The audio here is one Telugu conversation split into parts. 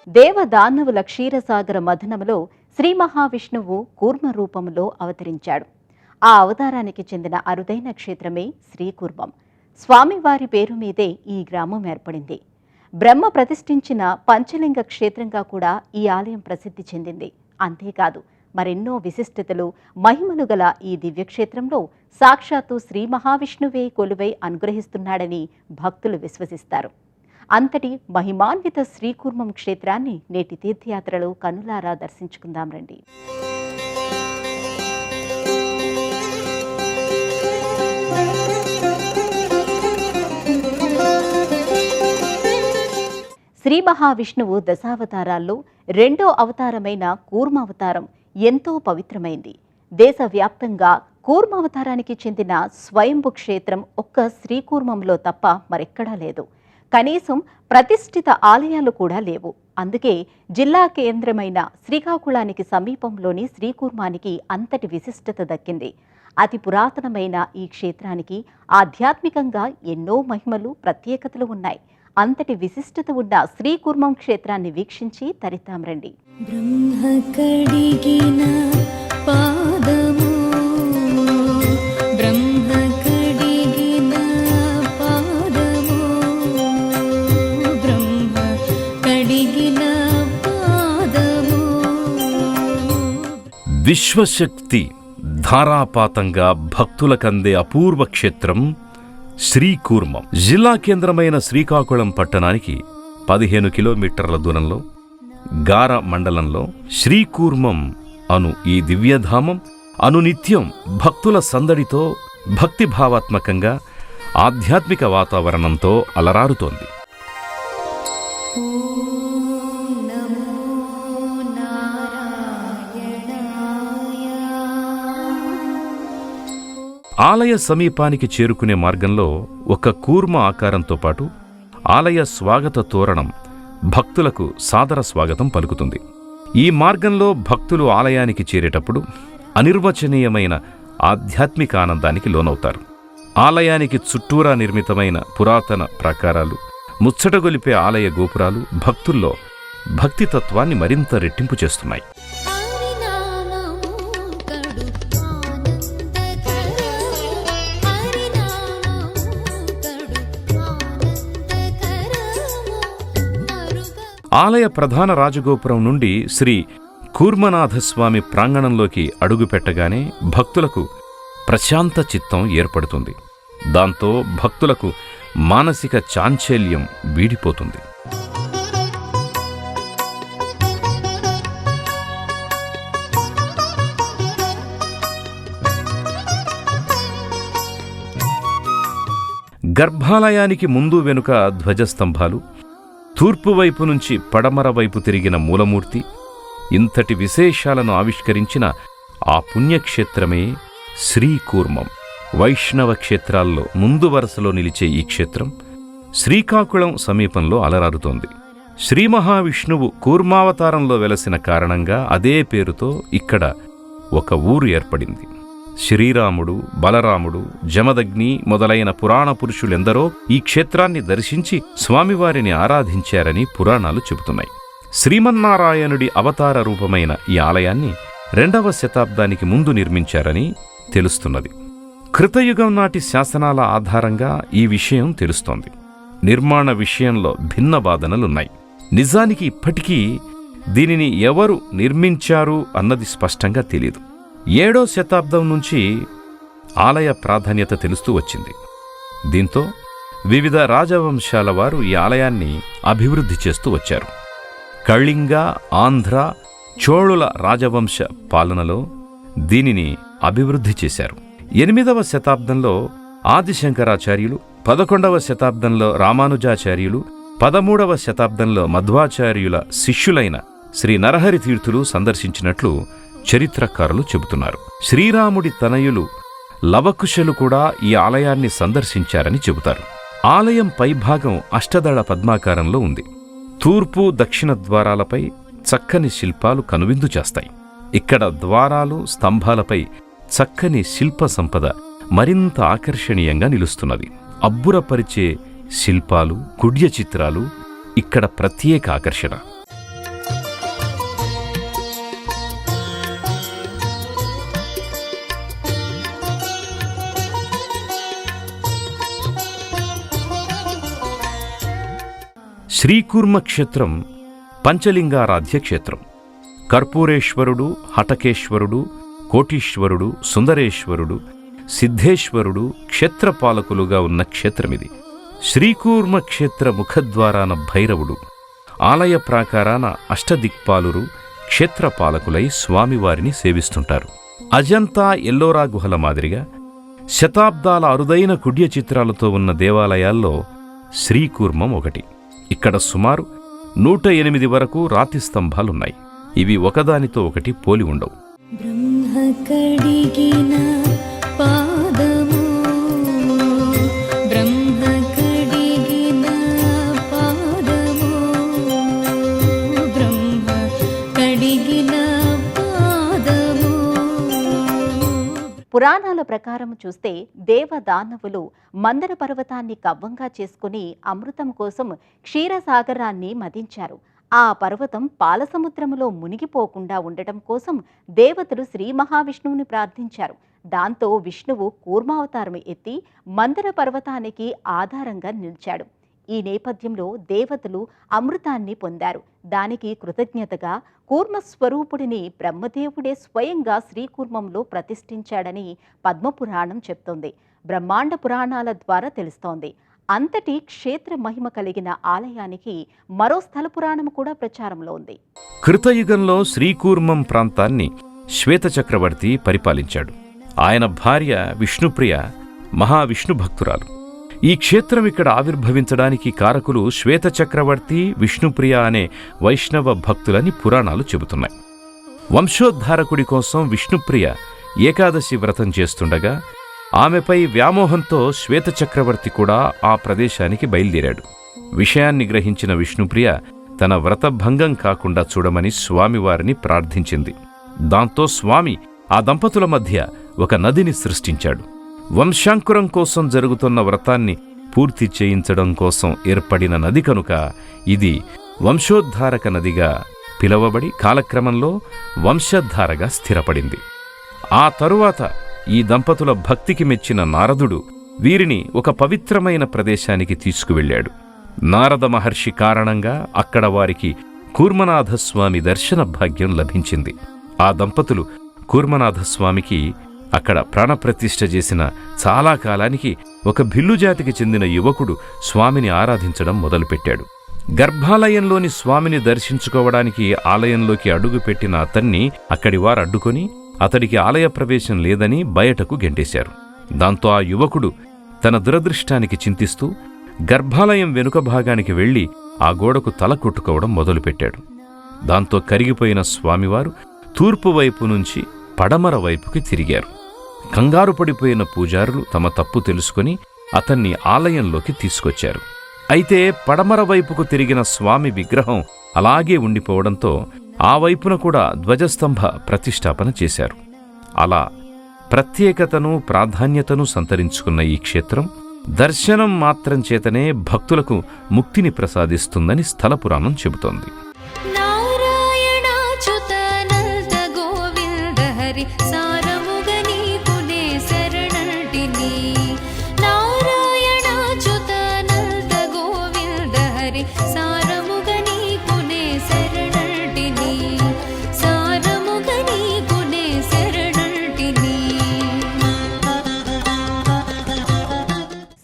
దేవదానవుల క్షీరసాగర మథనములో శ్రీ మహావిష్ణువు కూర్మ రూపంలో అవతరించాడు. ఆ అవతారానికి చెందిన అరుదైన క్షేత్రమే శ్రీకూర్మం. స్వామివారి పేరు మీదే ఈ గ్రామం ఏర్పడింది. బ్రహ్మ ప్రతిష్ఠించిన పంచలింగ క్షేత్రంగా కూడా ఈ ఆలయం ప్రసిద్ధి చెందింది. అంతేకాదు మరెన్నో విశిష్టతలు, మహిమలు గల ఈ దివ్యక్షేత్రంలో సాక్షాత్తు శ్రీ మహావిష్ణువే కొలువై అనుగ్రహిస్తున్నాడని భక్తులు విశ్వసిస్తారు. అంతటి మహిమాన్విత శ్రీకూర్మం క్షేత్రాన్ని నేటి తీర్థయాత్రలో కనులారా దర్శించుకుందాం రండి. శ్రీ మహావిష్ణువు దశావతారాల్లో రెండో అవతారమైన కూర్మావతారం ఎంతో పవిత్రమైంది. దేశవ్యాప్తంగా కూర్మావతారానికి చెందిన స్వయంభు క్షేత్రం ఒక్క శ్రీకూర్మంలో తప్ప మరెక్కడా లేదు. కనీసం ప్రతిష్ఠిత ఆలయాలు కూడా లేవు. అందుకే జిల్లా కేంద్రమైన శ్రీకాకుళానికి సమీపంలోని శ్రీకూర్మానికి అంతటి విశిష్టత దక్కింది. అతి పురాతనమైన ఈ క్షేత్రానికి ఆధ్యాత్మికంగా ఎన్నో మహిమలు, ప్రత్యేకతలు ఉన్నాయి. అంతటి విశిష్టత ఉన్న శ్రీకూర్మం క్షేత్రాన్ని వీక్షించి తరితాం రండి. విశ్వశక్తి ధారాపాతంగా భక్తులకందే అపూర్వ క్షేత్రం శ్రీకూర్మం. జిల్లా కేంద్రమైన శ్రీకాకుళం పట్టణానికి 15 కిలోమీటర్ల దూరంలో గార మండలంలో శ్రీకూర్మం అను ఈ దివ్యధామం అనునిత్యం భక్తుల సందడితో, భక్తిభావాత్మకంగా, ఆధ్యాత్మిక వాతావరణంతో అలరారుతోంది. ఆలయ సమీపానికి చేరుకునే మార్గంలో ఒక కూర్మ ఆకారంతో పాటు ఆలయ స్వాగత తోరణం భక్తులకు సాదర స్వాగతం పలుకుతుంది. ఈ మార్గంలో భక్తులు ఆలయానికి చేరేటప్పుడు అనిర్వచనీయమైన ఆధ్యాత్మిక ఆనందానికి లోనవుతారు. ఆలయానికి చుట్టూరా నిర్మితమైన పురాతన ప్రాకారాలు, ముచ్చటగొలిపే ఆలయ గోపురాలు భక్తుల్లో భక్తితత్వాన్ని మరింత రెట్టింపు చేస్తున్నాయి. ఆలయ ప్రధాన రాజగోపురం నుండి శ్రీ కూర్మనాథస్వామి ప్రాంగణంలోకి అడుగుపెట్టగానే భక్తులకు ప్రశాంత చిత్తం ఏర్పడుతుంది. దాంతో భక్తులకు మానసిక చాంచల్యం వీడిపోతుంది. గర్భాలయానికి ముందు వెనుక ధ్వజస్తంభాలు, తూర్పు వైపు నుంచి పడమర వైపు తిరిగిన మూలమూర్తి, ఇంతటి విశేషాలను ఆవిష్కరించిన ఆ పుణ్యక్షేత్రమే శ్రీకూర్మం. వైష్ణవ క్షేత్రాల్లో ముందు వరుసలో నిలిచే ఈ క్షేత్రం శ్రీకాకుళం సమీపంలో అలరారుతోంది. శ్రీ మహావిష్ణువు కూర్మావతారంలో వెలసిన కారణంగా అదే పేరుతో ఇక్కడ ఒక ఊరు ఏర్పడింది. శ్రీరాముడు, బలరాముడు, జమదగ్ని మొదలైన పురాణ పురుషులెందరో ఈ క్షేత్రాన్ని దర్శించి స్వామివారిని ఆరాధించారని పురాణాలు చెబుతున్నాయి. శ్రీమన్నారాయణుడి అవతార రూపమైన ఈ ఆలయాన్ని 2వ శతాబ్దానికి ముందు నిర్మించారని తెలుస్తున్నది. కృతయుగం నాటి శాసనాల ఆధారంగా ఈ విషయం తెలుస్తోంది. నిర్మాణ విషయంలో భిన్న వాదనలున్నాయి. నిజానికి ఇప్పటికీ దీనిని ఎవరు నిర్మించారు అన్నది స్పష్టంగా తెలియదు. 7వ శతాబ్దం నుంచి ఆలయ ప్రాధాన్యత తెలుస్తూ వచ్చింది. దీంతో వివిధ రాజవంశాల వారు ఈ ఆలయాన్ని అభివృద్ధి చేస్తూ వచ్చారు. కళింగ, ఆంధ్ర, చోళుల రాజవంశ పాలనలో దీనిని అభివృద్ధి చేశారు. 8వ శతాబ్దంలో ఆదిశంకరాచార్యులు, 11వ శతాబ్దంలో రామానుజాచార్యులు, 13వ శతాబ్దంలో మధ్వాచార్యుల శిష్యులైన శ్రీ నరహరి తీర్థులు సందర్శించినట్లు చరిత్రకారులు చెబుతున్నారు. శ్రీరాముడి తనయులు లవకుశలు కూడా ఈ ఆలయాన్ని సందర్శించారని చెబుతారు. ఆలయం పైభాగం అష్టదళ పద్మాకారంలో ఉంది. తూర్పు దక్షిణ ద్వారాలపై చక్కని శిల్పాలు కనువిందు చేస్తాయి. ఇక్కడ ద్వారాలు స్తంభాలపై చక్కని శిల్ప సంపద మరింత ఆకర్షణీయంగా నిలుస్తున్నది. అబ్బురపరిచే శిల్పాలు, కుడ్య చిత్రాలు ఇక్కడ ప్రత్యేక ఆకర్షణ. శ్రీకూర్మ క్షేత్రం పంచలింగారాధ్య క్షేత్రం. కర్పూరేశ్వరుడు, హటకేశ్వరుడు, కోటీశ్వరుడు, సుందరేశ్వరుడు, సిద్ధేశ్వరుడు క్షేత్రపాలకులుగా ఉన్న క్షేత్రమిది. శ్రీకూర్మ క్షేత్ర ముఖద్వారాన భైరవుడు, ఆలయ ప్రాకారాన అష్టదిక్పాలురు క్షేత్రపాలకులై స్వామివారిని సేవిస్తుంటారు. అజంతా ఎల్లోరా గుహల మాదిరిగా శతాబ్దాల అరుదైన కుడ్య చిత్రాలతో ఉన్న దేవాలయాల్లో శ్రీకూర్మం ఒకటి. ఇక్కడ సుమారు 108 వరకు రాతి స్తంభాలున్నాయి. ఇవి ఒకదానితో ఒకటి పోలి ఉండవు. బ్రహ్మ కడిగిన పాదము, బ్రహ్మ కడిగిన పాదము, బ్రహ్మ కడిగిన పాదము. పురాణాల ప్రకారం చూస్తే దేవదానవులు మందర పర్వతాన్ని కవ్వంగా చేసుకుని అమృతం కోసం క్షీరసాగరాన్ని మదించారు. ఆ పర్వతం పాలసముద్రములో మునిగిపోకుండా ఉండటం కోసం దేవతలు శ్రీ మహావిష్ణువుని ప్రార్థించారు. దాంతో విష్ణువు కూర్మావతారం ఎత్తి మందర పర్వతానికి ఆధారంగా నిలిచాడు. ఈ నేపథ్యంలో దేవతలు అమృతాన్ని పొందారు. దానికి కృతజ్ఞతగా కూర్మస్వరూపుడిని బ్రహ్మదేవుడే స్వయంగా శ్రీకూర్మంలో ప్రతిష్ఠించాడని పద్మపురాణం చెప్తోంది. బ్రహ్మాండ పురాణాల ద్వారా తెలుస్తోంది. అంతటి క్షేత్ర మహిమ కలిగిన ఆలయానికి మరో స్థల పురాణం కూడా ప్రచారంలో ఉంది. కృతయుగంలో శ్రీకూర్మం ప్రాంతాన్ని శ్వేత చక్రవర్తి పరిపాలించాడు. ఆయన భార్య విష్ణుప్రియ మహావిష్ణు భక్తురాలు. ఈ క్షేత్రం ఇక్కడ ఆవిర్భవించడానికి కారకులు శ్వేత చక్రవర్తి, విష్ణుప్రియ అనే వైష్ణవ భక్తులని పురాణాలు చెబుతున్నాయి. వంశోద్ధారకుడి కోసం విష్ణుప్రియ ఏకాదశి వ్రతం చేస్తుండగా ఆమెపై వ్యామోహంతో శ్వేత చక్రవర్తి కూడా ఆ ప్రదేశానికి బయలుదేరాడు. విషయాన్ని గ్రహించిన విష్ణుప్రియ తన వ్రతభంగం కాకుండా చూడమని స్వామివారిని ప్రార్థించింది. దాంతో స్వామి ఆ దంపతుల మధ్య ఒక నదిని సృష్టించాడు. వంశాంకురం కోసం జరుగుతున్న వ్రతాన్ని పూర్తి చేయించడం కోసం ఏర్పడిన నది కనుక ఇది వంశోద్ధారక నదిగా పిలవబడి కాలక్రమంలో వంశధారగా స్థిరపడింది. ఆ తరువాత ఈ దంపతుల భక్తికి మెచ్చిన నారదుడు వీరిని ఒక పవిత్రమైన ప్రదేశానికి తీసుకువెళ్ళాడు. నారద మహర్షి కారణంగా అక్కడ వారికి కూర్మనాథస్వామి దర్శన భాగ్యం లభించింది. ఆ దంపతులు కూర్మనాథస్వామికి అక్కడ ప్రాణప్రతిష్ఠ చేసిన చాలా కాలానికి ఒక భిల్లు జాతికి చెందిన యువకుడు స్వామిని ఆరాధించడం మొదలుపెట్టాడు. గర్భాలయంలోని స్వామిని దర్శించుకోవడానికి ఆలయంలోకి అడుగుపెట్టిన అతన్ని అక్కడి వారు అడ్డుకొని అతడికి ఆలయ ప్రవేశం లేదని బయటకు గెంటేశారు. దాంతో ఆ యువకుడు తన దురదృష్టానికి చింతిస్తూ గర్భాలయం వెనుక భాగానికి వెళ్లి ఆ గోడకు తల కొట్టుకోవడం మొదలుపెట్టాడు. దాంతో కరిగిపోయిన స్వామివారు తూర్పు వైపు నుంచి పడమర వైపుకి తిరిగారు. కంగారు పడిపోయిన పూజారులు తమ తప్పు తెలుసుకొని అతన్ని ఆలయంలోకి తీసుకొచ్చారు. అయితే పడమర వైపుకు తిరిగిన స్వామి విగ్రహం అలాగే ఉండిపోవడంతో ఆ వైపున కూడా ధ్వజస్తంభ ప్రతిష్టాపన చేశారు. అలా ప్రత్యేకతను ప్రాధాన్యతను సంతరించుకున్న ఈ క్షేత్రం దర్శనం మాత్రం చేతనే భక్తులకు ముక్తిని ప్రసాదిస్తుందని స్థల పురాణం చెబుతోంది. నారాయణాచ్యుతానంద గోవింద హరి సారముగ నీకునే శరణంటిని. నారాయణాచ్యుతానంద గోవింద హరి సారముగ నీకునే శరణంటిని. సారముగ నీకునే శరణంటిని.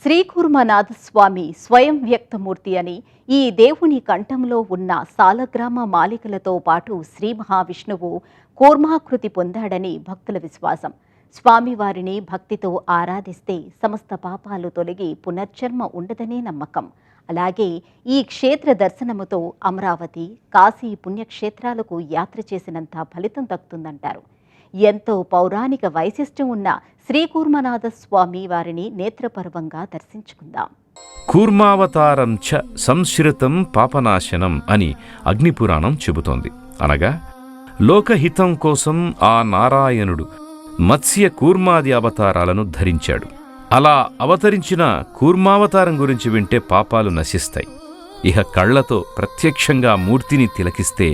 శ్రీకూర్మనాథస్వామి స్వయం వ్యక్తమూర్తి అని, ఈ దేవుని కంఠంలో ఉన్న సాలగ్రామ మాలికలతో పాటు శ్రీ మహావిష్ణువు కూర్మాకృతి పొందాడని భక్తుల విశ్వాసం. స్వామివారిని భక్తితో ఆరాధిస్తే సమస్త పాపాలు తొలగి పునర్జన్మ ఉండదనే నమ్మకం. అలాగే ఈ క్షేత్ర దర్శనముతో అమరావతి, కాశీ పుణ్యక్షేత్రాలకు యాత్ర చేసినంత ఫలితం దక్కుతుందంటారు. ఎంతో పౌరాణిక వైశిష్ట్యం ఉన్న శ్రీకూర్మనాథ స్వామి వారిని నేత్రపర్వంగా దర్శించుకుందాం. కూర్మావతారం చ సంశ్రితం పాపనాశనం అని అగ్నిపురాణం చెబుతోంది. అనగా లోకహితం కోసం ఆ నారాయణుడు మత్స్య కూర్మాది అవతారాలను ధరించాడు. అలా అవతరించిన కూర్మావతారం గురించి వింటే పాపాలు నశిస్తాయి. ఇహ కళ్లతో ప్రత్యక్షంగా మూర్తిని తిలకిస్తే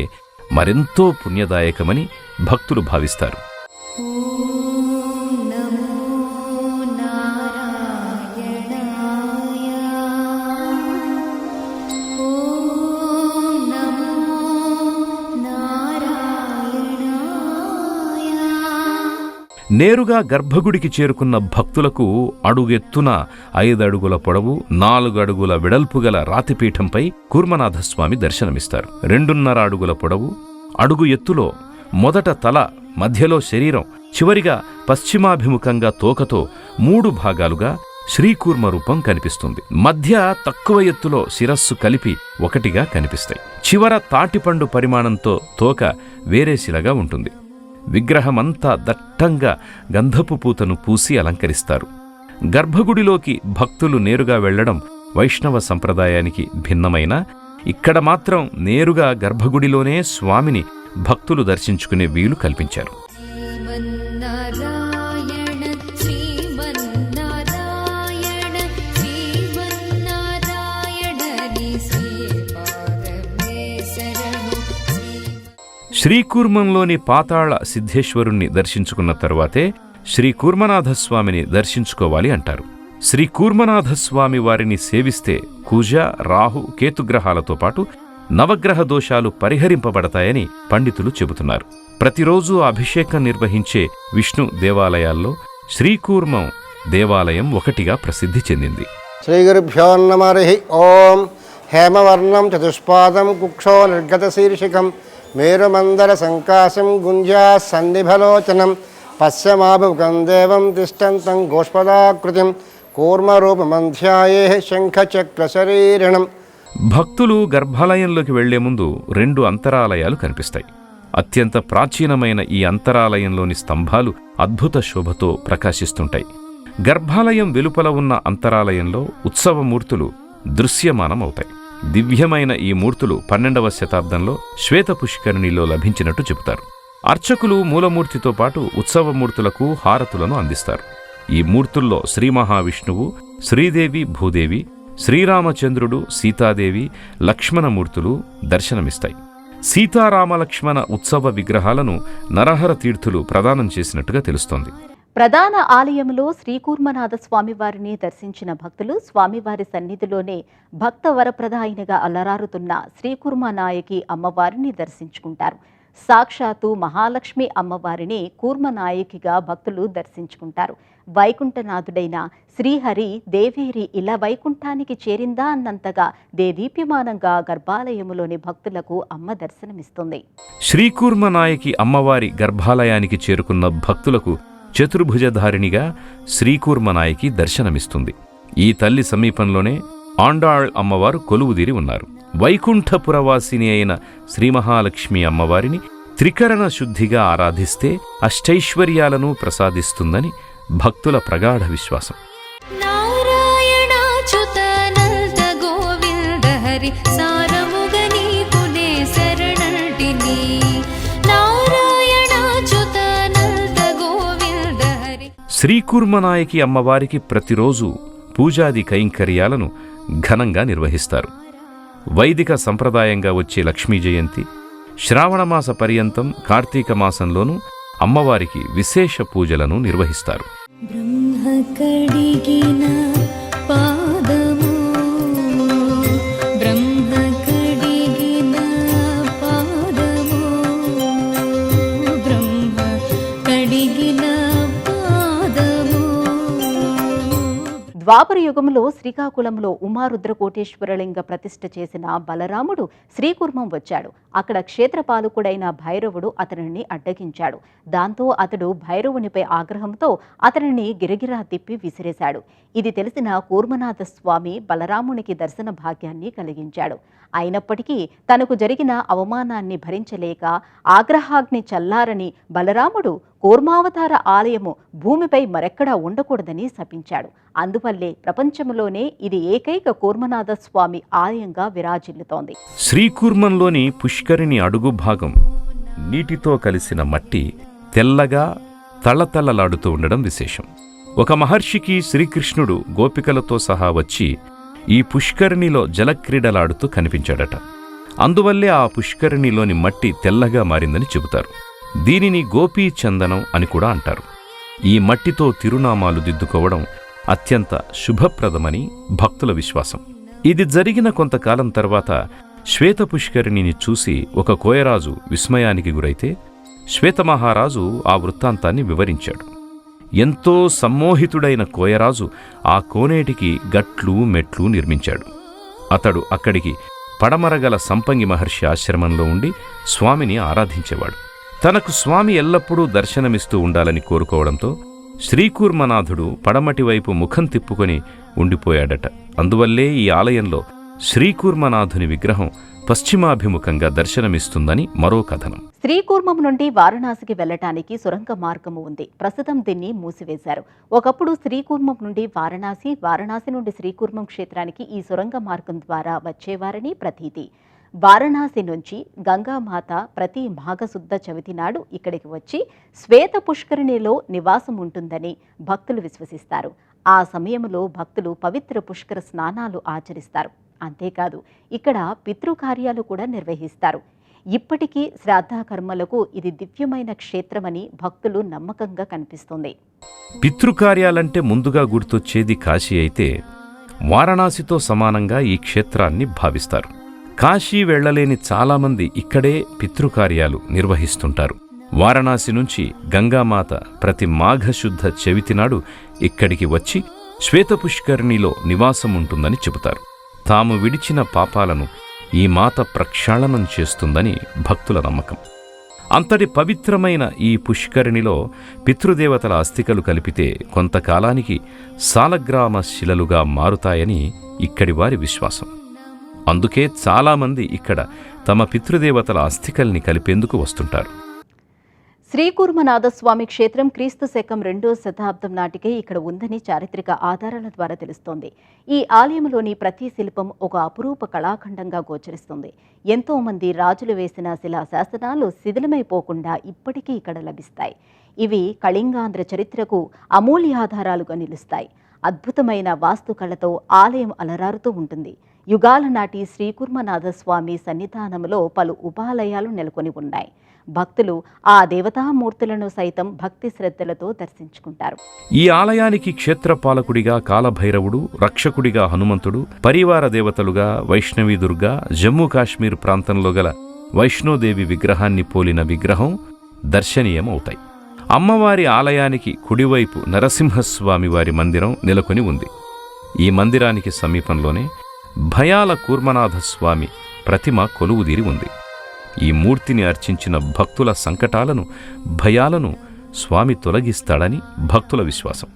మరెంతో పుణ్యదాయకమని భక్తులు భావిస్తారు. ఓం నమో నారాయణాయ. ఓం నమో నారాయణాయ. నేరుగా గర్భగుడికి చేరుకున్న భక్తులకు అడుగెత్తున 5 అడుగుల పొడవు 4 అడుగుల వెడల్పు గల రాతిపీఠంపై కూర్మనాథస్వామి దర్శనమిస్తారు. 2.5 అడుగుల పొడవు, అడుగు ఎత్తులో మొదట తల, మధ్యలో శరీరం, చివరిగా పశ్చిమాభిముఖంగా తోకతో 3 భాగాలుగా శ్రీకూర్మ రూపం కనిపిస్తుంది. మధ్య తక్కువ ఎత్తులో శిరస్సు కలిపి ఒకటిగా కనిపిస్తాయి. చివర తాటిపండు పరిమాణంతో తోక వేరే శిలగా ఉంటుంది. విగ్రహమంతా దట్టంగా గంధపు పూతను పూసి అలంకరిస్తారు. గర్భగుడిలోకి భక్తులు నేరుగా వెళ్లడం వైష్ణవ సంప్రదాయానికి భిన్నమైన, ఇక్కడ మాత్రం నేరుగా గర్భగుడిలోనే స్వామిని భక్తులు దర్శించుకునే వీలు కల్పించారు. శ్రీమన్నారాయణ శ్రీమన్నారాయణ శ్రీమన్నారాయణ నీ శ్రీపాదమే శరణు. శ్రీకూర్మంలోని పాతాళ సిద్ధేశ్వరుణ్ణి దర్శించుకున్న తరువాతే శ్రీకూర్మనాథస్వామిని దర్శించుకోవాలి అంటారు. శ్రీకూర్మనాథస్వామి వారిని సేవిస్తే కుజ, రాహు, కేతుగ్రహాలతో పాటు నవగ్రహ దోషాలు పరిహరింపబడతాయని పండితులు చెబుతున్నారు. ప్రతిరోజు అభిషేకం నిర్వహించే విష్ణు దేవాలయాల్లో శ్రీకూర్మం దేవాలయం ఒకటిగా ప్రసిద్ధి చెందింది. శ్రీగురుభ్యో నమః. ఓం హేమవర్ణం చతుష్పాదం కుక్షో నిర్గత శీర్షికం మేరుమందర సంకాశం గుంజా సన్నిభలోచనం పశ్యమాభిముఖం దేవం తిష్టంతం గోష్పదాకృతిం కూర్మరూపమంధ్యాయే శంఖచక్రశరీరణం. భక్తులు గర్భాలయంలోకి వెళ్లే ముందు 2 అంతరాలయాలు కనిపిస్తాయి. అత్యంత ప్రాచీనమైన ఈ అంతరాలయంలోని స్తంభాలు అద్భుత శోభతో ప్రకాశిస్తుంటాయి. గర్భాలయం వెలుపల ఉన్న అంతరాలయంలో ఉత్సవమూర్తులు దృశ్యమానమవుతాయి. దివ్యమైన ఈ మూర్తులు 12వ శతాబ్దంలో శ్వేత పుష్కరిణిలో లభించినట్టు చెబుతారు. అర్చకులు మూలమూర్తితో పాటు ఉత్సవమూర్తులకు హారతులను అందిస్తారు. ఈ మూర్తుల్లో శ్రీ మహావిష్ణువు, శ్రీదేవి భూదేవి, శ్రీరామచంద్రుడు, సీతాదేవి, లక్ష్మణమూర్తులు దర్శనమిస్తాయి. సీతారామలక్ష్మణ ఉత్సవ విగ్రహాలను నరహర తీర్థులు ప్రదానం చేసినట్టుగా తెలుస్తోంది. ప్రధాన ఆలయంలో శ్రీకూర్మనాథ స్వామివారిని దర్శించిన భక్తులు స్వామివారి సన్నిధిలోనే భక్త వరప్రదాయినిగా అలరారుతున్న శ్రీకూర్మనాయకి అమ్మవారిని దర్శించుకుంటారు. సాక్షాత్తు మహాలక్ష్మి అమ్మవారిని కూర్మనాయకిగా భక్తులు దర్శించుకుంటారు. వైకుంఠనాథుడైన శ్రీహరి దేవేరి ఇలా వైకుంఠానికి చేరిందా అన్నంతగా దేదీప్యమానంగా గర్భాలయములోని భక్తులకు అమ్మ దర్శనమిస్తుంది. శ్రీకూర్మనాయకి అమ్మవారి గర్భాలయానికి చేరుకున్న భక్తులకు చతుర్భుజధారిణిగా శ్రీకూర్మనాయకి దర్శనమిస్తుంది. ఈ తల్లి సమీపంలోనే ఆండాళ్ అమ్మవారు కొలువుదీరి ఉన్నారు. వైకుంఠపురవాసిని అయిన శ్రీ మహాలక్ష్మి అమ్మవారిని త్రికరణ శుద్ధిగా ఆరాధిస్తే అష్టైశ్వర్యాలను ప్రసాదిస్తుందని భక్తుల ప్రగాఢ విశ్వాసం. నారాయణాచ్యుతానంద గోవింద హరి సారముగ నీకునే శరణంటిని. నారాయణాచ్యుతానంద గోవింద హరి. శ్రీకూర్మనాయకి అమ్మవారికి ప్రతిరోజు పూజాది కైంకర్యాలను ఘనంగా నిర్వహిస్తారు. వైదిక సంప్రదాయంగా వచ్చే లక్ష్మీ జయంతి, శ్రావణమాస పర్యంతం కార్తీక మాసంలోనూ అమ్మవారికి విశేష పూజలను నిర్వహిస్తారు. బ్రహ్మ కడిగిన పాదము, బ్రహ్మ కడిగిన పాదము, బ్రహ్మ కడిగిన పాదము. ద్వాపర యుగంలో శ్రీకాకుళంలో ఉమారుద్రకోటేశ్వరలింగ ప్రతిష్ఠ చేసిన బలరాముడు శ్రీకూర్మం వచ్చాడు. అక్కడ క్షేత్రపాలకుడైన భైరవుడు అతనిని అడ్డగించాడు. దాంతో అతడు భైరవునిపై ఆగ్రహంతో అతనిని గిరగిరా తిప్పి విసిరేశాడు. ఇది తెలిసిన కూర్మనాథ స్వామి బలరామునికి దర్శన భాగ్యాన్ని కలిగించాడు. అయినప్పటికీ తనకు జరిగిన అవమానాన్ని భరించలేక ఆగ్రహాగ్ని చల్లారని బలరాముడు కూర్మావతార ఆలయము భూమిపై మరెక్కడా ఉండకూడదని శపించాడు. అందువల్లే ప్రపంచంలోనే ఇది ఏకైక కూర్మనాథ స్వామి ఆలయంగా విరాజిల్లుతోంది. శ్రీకూర్మంలోని పుష్కరిణి అడుగు భాగం నీటితో కలిసిన మట్టి తెల్లగా తళతళలాడుతూ ఉండడం విశేషం. ఒక మహర్షికి శ్రీకృష్ణుడు గోపికలతో సహా వచ్చి ఈ పుష్కరిణిలో జలక్రీడలాడుతూ కనిపించాడట. అందువల్లే ఆ పుష్కరిణిలోని మట్టి తెల్లగా మారిందని చెబుతారు. దీనిని గోపీ చందనం అని కూడా అంటారు. ఈ మట్టితో తిరునామాలు దిద్దుకోవడం అత్యంత శుభప్రదమని భక్తుల విశ్వాసం. ఇది జరిగిన కొంతకాలం తర్వాత శ్వేత పుష్కరిణిని చూసి ఒక కోయరాజు విస్మయానికి గురైతే శ్వేతమహారాజు ఆ వృత్తాంతాన్ని వివరించాడు. ఎంతో సమ్మోహితుడైన కోయరాజు ఆ కోనేటికి గట్లు మెట్లు నిర్మించాడు. అతడు అక్కడికి పడమరగల సంపంగి మహర్షి ఆశ్రమంలో ఉండి స్వామిని ఆరాధించేవాడు. తనకు స్వామి ఎల్లప్పుడూ దర్శనమిస్తూ ఉండాలని కోరుకోవడంతో శ్రీకూర్మనాథుడు పడమటివైపు ముఖం తిప్పుకొని ఉండిపోయాడట. అందువల్లే ఈ ఆలయంలో శ్రీకూర్మనాథుని విగ్రహం పశ్చిమాభిముఖంగా దర్శనమిస్తుందని మరో కథనం. శ్రీకూర్మం నుండి వారణాసికి వెళ్లటానికి సొరంగ మార్గము ఉంది. ప్రస్తుతం దీన్ని మూసివేశారు. ఒకప్పుడు శ్రీకూర్మం నుండి వారణాసి, వారణాసి నుండి శ్రీకూర్మం క్షేత్రానికి ఈ సొరంగ మార్గం ద్వారా వచ్చేవారని ప్రతీతి. వారణాసి నుంచి గంగామాత ప్రతి మాఘశుద్ధ చవితి నాడు ఇక్కడికి వచ్చి శ్వేత పుష్కరిణిలో నివాసం ఉంటుందని భక్తులు విశ్వసిస్తారు. ఆ సమయంలో భక్తులు పవిత్ర పుష్కర స్నానాలు ఆచరిస్తారు. అంతేకాదు ఇక్కడ పితృకార్యాలు కూడా నిర్వహిస్తారు. ఇప్పటికీ శ్రాద్ధకర్మలకు ఇది దివ్యమైన క్షేత్రమని భక్తులు నమ్మకంగా కనిపిస్తుంది. పితృకార్యాలంటే ముందుగా గుర్తొచ్చేది కాశీ అయితే వారణాసితో సమానంగా ఈ క్షేత్రాన్ని భావిస్తారు. కాశీ వెళ్లలేని చాలామంది ఇక్కడే పితృకార్యాలు నిర్వహిస్తుంటారు. వారణాసి నుంచి గంగామాత ప్రతి మాఘశుద్ధ చవితినాడు ఇక్కడికి వచ్చి శ్వేతపుష్కరిణిలో నివాసముంటుందని చెబుతారు. తాము విడిచిన పాపాలను ఈ మాత ప్రక్షాళనం చేస్తుందని భక్తుల నమ్మకం. అంతటి పవిత్రమైన ఈ పుష్కరిణిలో పితృదేవతల అస్థికలు కలిపితే కొంతకాలానికి సాలగ్రామ శిలలుగా మారుతాయని ఇక్కడి వారి విశ్వాసం. అందుకే చాలామంది ఇక్కడ తమ పితృదేవతల అస్థికల్ని కలిపేందుకు వస్తుంటారు. శ్రీకూర్మనాథస్వామి క్షేత్రం క్రీస్తు శకం 2వ శతాబ్దం నాటికే ఇక్కడ ఉందని చారిత్రక ఆధారాల ద్వారా తెలుస్తోంది. ఈ ఆలయంలోని ప్రతి శిల్పం ఒక అపురూప కళాఖండంగా గోచరిస్తుంది. ఎంతో మంది రాజులు వేసిన శిలా శాసనాలు శిథిలమైపోకుండా ఇప్పటికీ ఇక్కడ లభిస్తాయి. ఇవి కళింగాంధ్ర చరిత్రకు అమూల్యాధారాలుగా నిలుస్తాయి. అద్భుతమైన వాస్తుకళతో ఆలయం అలరారుతూ ఉంటుంది. యుగాల నాటి శ్రీకూర్మనాథస్వామి సన్నిధానంలో పలు ఉపాలయాలు నెలకొని ఉన్నాయి. భక్తులు ఆ దేవతామూర్తులను సైతం భక్తి శ్రద్ధలతో దర్శించుకుంటారు. ఈ ఆలయానికి క్షేత్రపాలకుడిగా కాలభైరవుడు, రక్షకుడిగా హనుమంతుడు, పరివార దేవతలుగా వైష్ణవి దుర్గా, జమ్మూ కాశ్మీర్ ప్రాంతంలో గల వైష్ణోదేవి విగ్రహాన్ని పోలిన విగ్రహం దర్శనీయమవుతాయి. అమ్మవారి ఆలయానికి కుడివైపు నరసింహస్వామి వారి మందిరం నెలకొని ఉంది. ఈ మందిరానికి సమీపంలోనే భయాల కూర్మనాథస్వామి ప్రతిమ కొలువుదీరి ఉంది. ఈ మూర్తిని అర్చించిన భక్తుల సంకటాలను, భయాలను స్వామి తొలగిస్తాడని భక్తుల విశ్వాసం.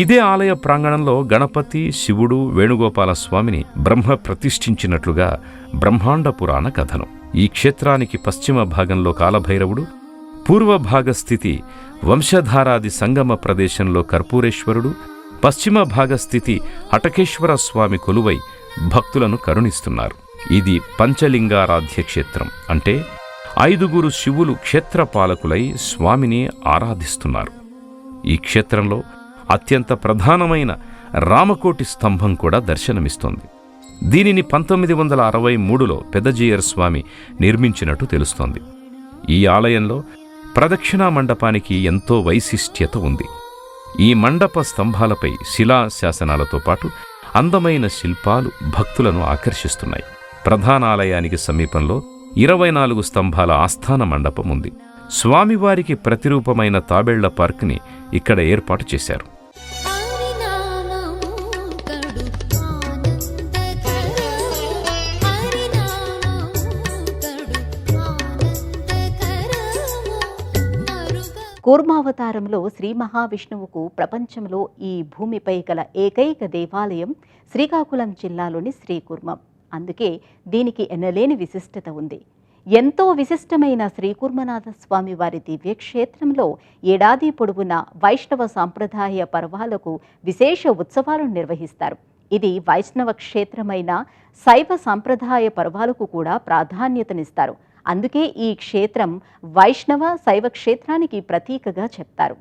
ఇదే ఆలయ ప్రాంగణంలో గణపతి, శివుడు, వేణుగోపాల స్వామిని బ్రహ్మ ప్రతిష్ఠించినట్లుగా బ్రహ్మాండ పురాణ కథనం. ఈ క్షేత్రానికి పశ్చిమ భాగంలో కాలభైరవుడు, పూర్వ భాగస్థితి వంశధారాది సంగమ ప్రదేశంలో కర్పూరేశ్వరుడు, పశ్చిమ భాగస్థితి హటకేశ్వర స్వామి కొలువై భక్తులను కరుణిస్తున్నారు. ఇది పంచలింగారాధ్య క్షేత్రం. అంటే 5 శివులు క్షేత్రపాలకులై స్వామిని ఆరాధిస్తున్నారు. ఈ క్షేత్రంలో అత్యంత ప్రధానమైన రామకోటి స్తంభం కూడా దర్శనమిస్తోంది. దీనిని 1963లో పెదజీయర్ స్వామి నిర్మించినట్టు తెలుస్తోంది. ఈ ఆలయంలో ప్రదక్షిణా మండపానికి ఎంతో వైశిష్ట్యత ఉంది. ఈ మండప స్తంభాలపై శిలా శాసనాలతో పాటు అందమైన శిల్పాలు భక్తులను ఆకర్షిస్తున్నాయి. ప్రధానాలయానికి సమీపంలో 24 స్తంభాల ఆస్థాన మండపం ఉంది. స్వామివారికి ప్రతిరూపమైన తాబేళ్ల పార్క్ని ఇక్కడ ఏర్పాటు చేశారు. హరినామము కడు ఆనందకరము హరినామము కడు ఆనందకరము మరుగ కూర్మావతారంలో శ్రీ మహావిష్ణువుకు ప్రపంచంలో ఈ భూమిపై గల ఏకైక దేవాలయం శ్రీకాకుళం జిల్లాలోని శ్రీకూర్మం. అందుకే దీనికి ఎనలేని విశిష్టత ఉంది. ఎంతో విశిష్టమైన శ్రీకూర్మనాథ స్వామి వారి దివ్యక్షేత్రంలో ఏడాది పొడవునా వైష్ణవ సాంప్రదాయ పర్వాలకు విశేష ఉత్సవాలు నిర్వహిస్తారు. ఇది వైష్ణవ క్షేత్రమైన శైవ సాంప్రదాయ పర్వాలకు కూడా ప్రాధాన్యతనిస్తారు. అందుకే ఈ క్షేత్రం వైష్ణవ శైవ క్షేత్రానికి ప్రతీకగా చెప్తారు.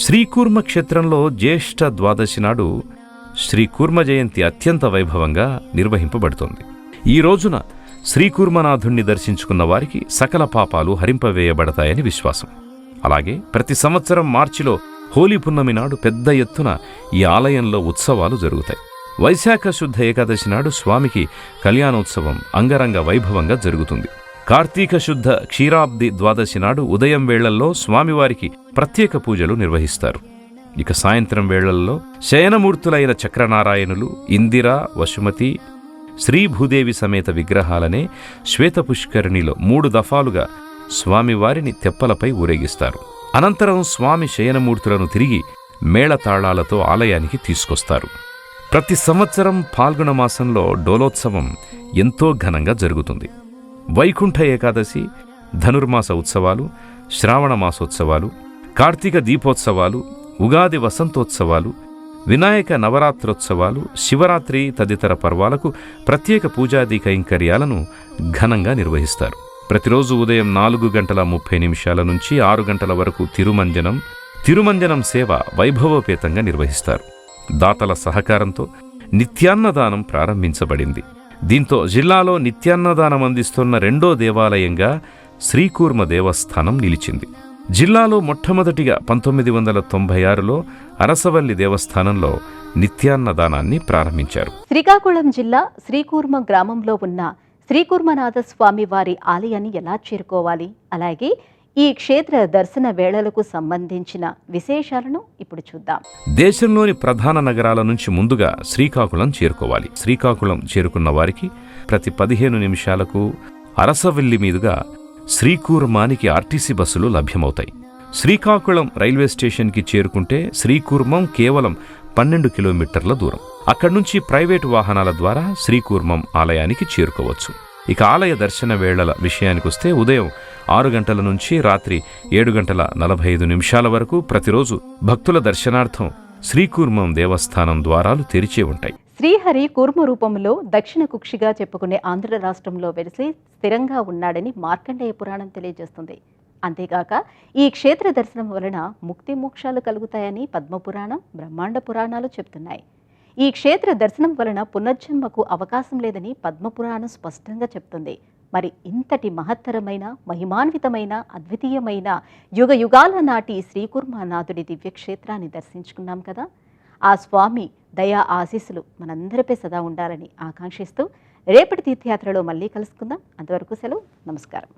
శ్రీకూర్మ క్షేత్రంలో జ్యేష్ఠ ద్వాదశి నాడు శ్రీకూర్మ జయంతి అత్యంత వైభవంగా నిర్వహింపబడుతోంది. ఈ రోజున శ్రీకూర్మనాథుణ్ణి దర్శించుకున్న వారికి సకల పాపాలు హరింపవేయబడతాయని విశ్వాసం. అలాగే ప్రతి సంవత్సరం మార్చిలో హోలీ పున్నమి నాడు పెద్ద ఎత్తున ఈ ఆలయంలో ఉత్సవాలు జరుగుతాయి. వైశాఖ శుద్ధ ఏకాదశి నాడు స్వామికి కళ్యాణోత్సవం అంగరంగ వైభవంగా జరుగుతుంది. కార్తీక శుద్ధ క్షీరాబ్ది ద్వాదశి నాడు ఉదయం వేళల్లో స్వామివారికి ప్రత్యేక పూజలు నిర్వహిస్తారు. ఇక సాయంత్రం వేళల్లో శయనమూర్తులైన చక్రనారాయణులు, ఇందిర, వసుమతి, శ్రీభూదేవి సమేత విగ్రహాలనే శ్వేతపుష్కరిణిలో 3 దఫాలుగా స్వామివారిని తెప్పలపై ఊరేగిస్తారు. అనంతరం స్వామి శయనమూర్తులను తిరిగి మేళతాళాలతో ఆలయానికి తీసుకొస్తారు. ప్రతి సంవత్సరం ఫాల్గుణ మాసంలో డోలోత్సవం ఎంతో ఘనంగా జరుగుతుంది. వైకుంఠ ఏకాదశి, ధనుర్మాస ఉత్సవాలు, శ్రావణ మాసోత్సవాలు, కార్తీక దీపోత్సవాలు, ఉగాది వసంతోత్సవాలు, వినాయక నవరాత్రోత్సవాలు, శివరాత్రి తదితర పర్వాలకు ప్రత్యేక పూజాది కైంకర్యాలను ఘనంగా నిర్వహిస్తారు. ప్రతిరోజు ఉదయం 4:30 నుంచి 6 గంటల వరకు తిరుమంజనం సేవ వైభవోపేతంగా నిర్వహిస్తారు. దాతల సహకారంతో నిత్యాన్నదానం ప్రారంభించబడింది. దీంతో జిల్లాలో నిత్యాన్నదానం అందిస్తున్న 2వ దేవాలయంగా శ్రీకూర్మ దేవస్థానం నిలిచింది. జిల్లాలో మొట్టమొదటిగా 1996లో అరసవల్లి దేవస్థానంలో నిత్యాన్నదానాన్ని ప్రారంభించారు. శ్రీకాకుళం జిల్లా శ్రీకూర్మ గ్రామంలో ఉన్న శ్రీకూర్మనాథ స్వామి వారి ఆలయాన్ని ఎలా చేరుకోవాలి, అలాగే ఈ క్షేత్ర దర్శన వేళలకు సంబంధించిన విశేషాలను ఇప్పుడు చూద్దాం. దేశంలోని ప్రధాన నగరాల నుంచి ముందుగా శ్రీకాకుళం చేరుకోవాలి. శ్రీకాకుళం చేరుకున్న వారికి ప్రతి 15 నిమిషాలకు అరసవల్లి మీదుగా శ్రీకూర్మానికి ఆర్టీసీ బస్సులు లభ్యమవుతాయి. శ్రీకాకుళం రైల్వే స్టేషన్కి చేరుకుంటే శ్రీకూర్మం కేవలం 12 కిలోమీటర్ల దూరం. అక్కడి నుంచి ప్రైవేటు వాహనాల ద్వారా శ్రీకూర్మం ఆలయానికి చేరుకోవచ్చు. ఇక ఆలయ దర్శన వేళల విషయానికొస్తే ఉదయం 6 గంటల నుంచి రాత్రి 7:45 వరకు ప్రతిరోజు భక్తుల దర్శనార్థం శ్రీకూర్మం దేవస్థానం ద్వారాలు తెరిచే ఉంటాయి. శ్రీహరి కూర్మ రూపంలో దక్షిణ కుక్షిగా చెప్పుకునే ఆంధ్ర రాష్ట్రంలో వెలిసి స్థిరంగా ఉన్నాడని మార్కండేయ పురాణం తెలియజేస్తుంది. అంతేగాక ఈ క్షేత్ర దర్శనం వలన ముక్తి మోక్షాలు కలుగుతాయని పద్మపురాణం, బ్రహ్మాండ పురాణాలు చెప్తున్నాయి. ఈ క్షేత్ర దర్శనం వలన పునర్జన్మకు అవకాశం లేదని పద్మపురాణం స్పష్టంగా చెప్తుంది. మరి ఇంతటి మహత్తరమైన, మహిమాన్వితమైన, అద్వితీయమైన యుగ యుగాల నాటి శ్రీకూర్మనాథుడి దివ్యక్షేత్రాన్ని దర్శించుకున్నాం కదా. ఆ స్వామి దయా ఆశీస్సులు మనందరిపై సదా ఉండాలని ఆకాంక్షిస్తూ రేపటి తీర్థయాత్రలో మళ్ళీ కలుసుకుందాం. అంతవరకు సెలవు. నమస్కారం.